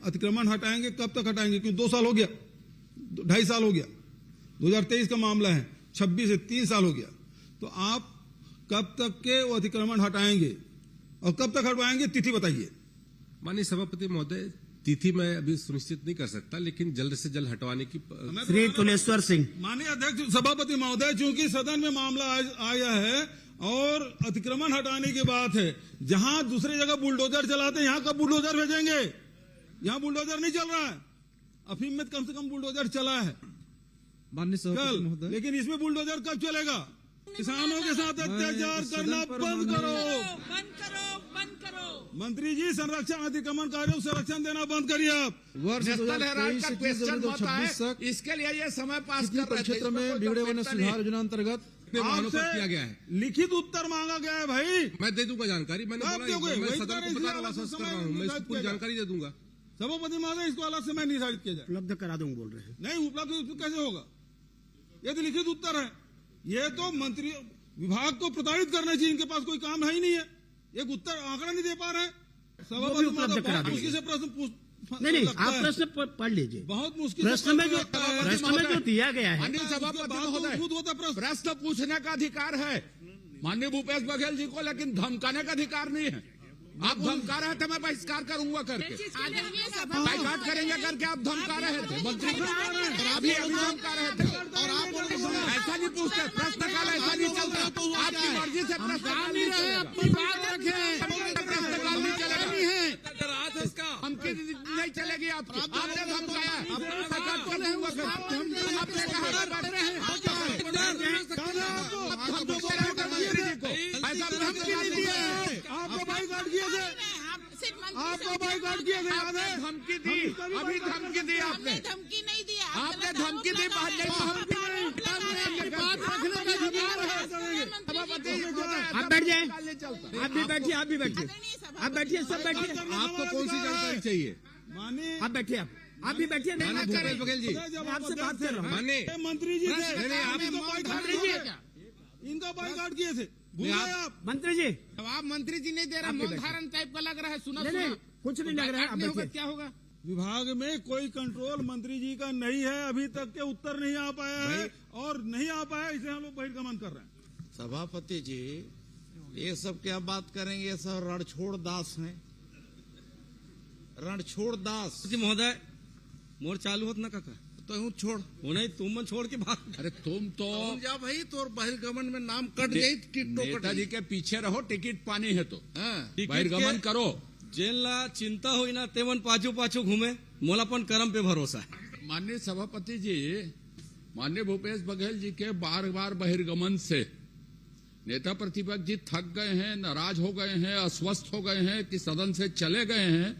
अतिक्रमण हटाएंगे, कब तक हटाएंगे? क्योंकि 2 साल हो गया, 2.5 साल हो गया, 2023 का मामला है, 26 से 3 साल हो गया। तो आप कब तक के वो अतिक्रमण हटाएंगे और कब तक हटवाएंगे, तिथि बताइए। माननीय सभापति महोदय, तिथि मैं अभी सुनिश्चित नहीं कर सकता, लेकिन जल्द से जल्द हटवाने की। श्री तुलेश्वर सिंह। माननीय अध्यक्ष सभापति महोदय, चूंकि सदन में मामला आया है और अतिक्रमण हटाने की बात है, जहां दूसरी जगह बुलडोजर चलाते हैं, यहां कब बुलडोजर भेजेंगे? यहां बुलडोजर नहीं चल रहा है, अफीम में कम से कम बुलडोजर चला है माननीय सभापति कल, महोदय, लेकिन इसमें बुलडोजर कब चलेगा? किसानों के साथ अत्याचार करना बंद करो, बंद करो, बंद करो। मंत्री जी, संरक्षण अतिक्रमणकारियों को संरक्षण देना बंद करिए आप। वर्ष 2023 से 2026 तक इसके लिए ये समय पास कितने कर रहे थे, क्षेत्र में बिगड़े वन सुधार योजना अंतर्गत वाहनों पर किया गया है। आपसे लिखित उत्तर मांगा गया है भाई, मैं दे दूंगा जानकारी। मैंने आप बोला दोगे? मैं वही सदन तो को बता रहा हूं, इसलिए आश्वस्त कर समय रहा हूं, मैं इसकी पूरी निर्धारित जानकारी दे दूंगा। सभापति महोदय, इसको अलग समय निर्धारित किया जाए। उपलब्ध करा दूं बोल रहे हैं। नहीं उपलब्ध कैसे होगा? ये तो लिखित उत्तर है। ये तो मंत्री विभाग को प्रताड़ित करना चाहिए, इनके पास कोई काम है ही नहीं है, एक उत्तर आंकड़ा नहीं दे पा रहे। सभापति महोदय बहुत मुश्किल से प्रश्न नहीं, आप प्रश्न पढ़ लीजिए। बहुत मुश्किल प्रश्न में जो दिया गया है, माननीय सभापति महोदय, होता प्रश्न पूछने का अधिकार है माननीय भूपेश बघेल जी को, लेकिन धमकाने का अधिकार नहीं है। आप धमका रहे थे, मैं बहिष्कार करूंगा करके, बाइकाट करेंगे करके आप धमका रहे थे मंत्री को, अभी धमका रहे थे। और आप ऐसा नहीं पूछते, प्रश्नकाल ऐसा नहीं चलता, आपकी मर्जी से प्रश्नकाल नहीं चलेगा, प्रश्नकाल नहीं चलेगा, धमकी नहीं चलेगी आपकी। आपने धमकाया, बाइकाट कर दूंगा करके, आपने कहा बैठ रहे हैं, ऐसा धमकी नहीं दी है, आपको बाइकाट किए थे, आपको बाइकाट किए थे, याद है? धमकी दी, अभी धमकी दी आपने, धमकी नहीं दिया, आपने धमकी दी, बात नहीं, धमकी नहीं, बात रखने का अधिकार है सभापति। आप बैठ जाए, आप भी बैठिए, आप भी बैठिए, आप बैठिए, सब बैठिए। आपको कौन सी जानकारी चाहिए? माननीय आप बैठिए, आप भी बैठिए। माननीय भूपेश बघेल जी, मैं आपसे बात कर रहा हूँ। माननीय मंत्री जी थे, नहीं, आप मंत्री जी इनका बाइकाट किए थे, भूल गए आप? मंत्री जी, आप मंत्री जी नहीं दे रहे, मौन धारण टाइप का लग रहा है, सुना नहीं, कुछ नहीं लग रहा है, आप बैठिए। क्या होगा? विभाग में कोई कंट्रोल मंत्री जी का नहीं है, अभी तक के उत्तर नहीं आ पाया है और नहीं आ पाया, इसलिए हम लोग बहिर्गमन कर रहे हैं। सभापति जी, ये सब क्या बात करेंगे? ये सब रणछोड़ दास हैं, रणछोड़ दास जी महोदय। मोर चालू होत ना काका, तो हूँ छोड़ वो नहीं तुम छोड़ के भाग। अरे तुम तो जा भाई, तोर बहिर्गमन में नाम कट गई, नेताजी के पीछे रहो, टिकट पानी है तो हाँ। बहिर्गमन करो। जेल ला चिंता हुई ना तेवन पाछू पाछू घूमे, मोला अपन कर्म पे भरोसा है। माननीय सभापति जी, माननीय भूपेश बघेल जी के बार बार बहिर्गमन से नेता प्रतिपक्ष जी थक गए हैं, नाराज हो गए हैं, अस्वस्थ हो गए हैं कि सदन से चले गए हैं।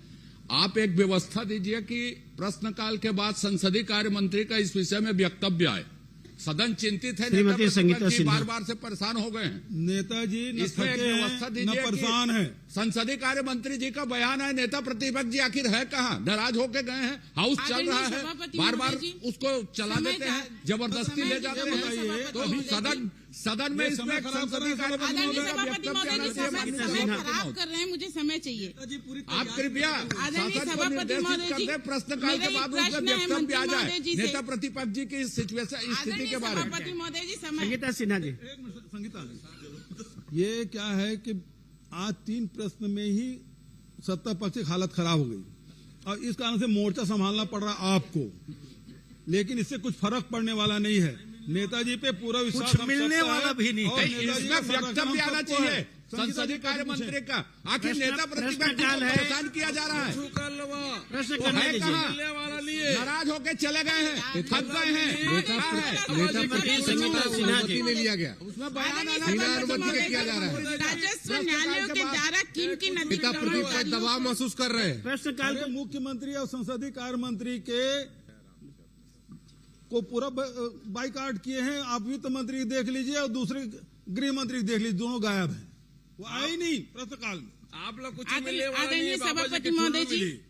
आप एक व्यवस्था दीजिए कि प्रश्नकाल के बाद संसदीय कार्य मंत्री का इस विषय में वक्तव्य आए। सदन चिंतित है, श्रीमती संगीता सिन्हा बार बार से परेशान हो गए हैं। नेताजी न इसमें एक थके हैं, व्यवस्था न दीजिए परेशान है। संसदीय कार्य मंत्री जी का बयान है, नेता प्रतिपक्ष जी आखिर है कहाँ? नाराज होके गए हैं, हाउस चल रहा है, बार बार उसको चला देते हैं, जबरदस्ती ले जाते हैं। तो सदन में इसमें संसदीय कार्य मंत्री का वक्तव्य आना चाहिए। खराब कर रहे हैं, मुझे समय चाहिए। आप कृपया शासन को निर्देशित कर दें, प्रश्नकाल के बाद उसमें वक्तव्य आ जाए नेता प्रतिपक्ष जी की सिचुएशन, स्थिति के बारे में। सभापति महोदय जी, समय संगीता सिन्हा जी, संगीता, ये क्या है कि आज 3 प्रश्न में ही सत्ता पक्ष की हालत खराब हो गई और इस कारण से मोर्चा संभालना पड़ रहा आपको, लेकिन इससे कुछ फर्क पड़ने वाला नहीं है। नेताजी पे पूरा विश्वास, कुछ मिलने वाला भी नहीं है। इसमें वक्तव्य आना चाहिए संसदीय कार्य मंत्री का। आखिर नेता प्रतिपक्ष को परेशान किया जा रहा है, प्रश्न वो करने है दीजिए। कहाँ? नाराज होके चले गए हैं, थक गए हैं, क्या है? नेता संगीता सिन्हा जी, नहीं लिया गया, उसमें बयान आना बिना चाहिए। अनुमति के किया जा रहा है। राजस्व न्यायालयों के द्वारा किन किन नेता प्रतिपक्ष दबाव महसूस कर रहे हैं। प्रश्नकाल अरे मुख्यमंत्री और संसदीय कार्य मंत्री के को पूरा बाइकाट किए हैं। आप वित्त मंत्री देख लीजिए और दूसरे गृह मंत्री देख लीजिए, दोनों गायब हैं, वो आए ही नहीं प्रश्नकाल में। आप लोग कुछ आदरणीय सभापति महोदय जी,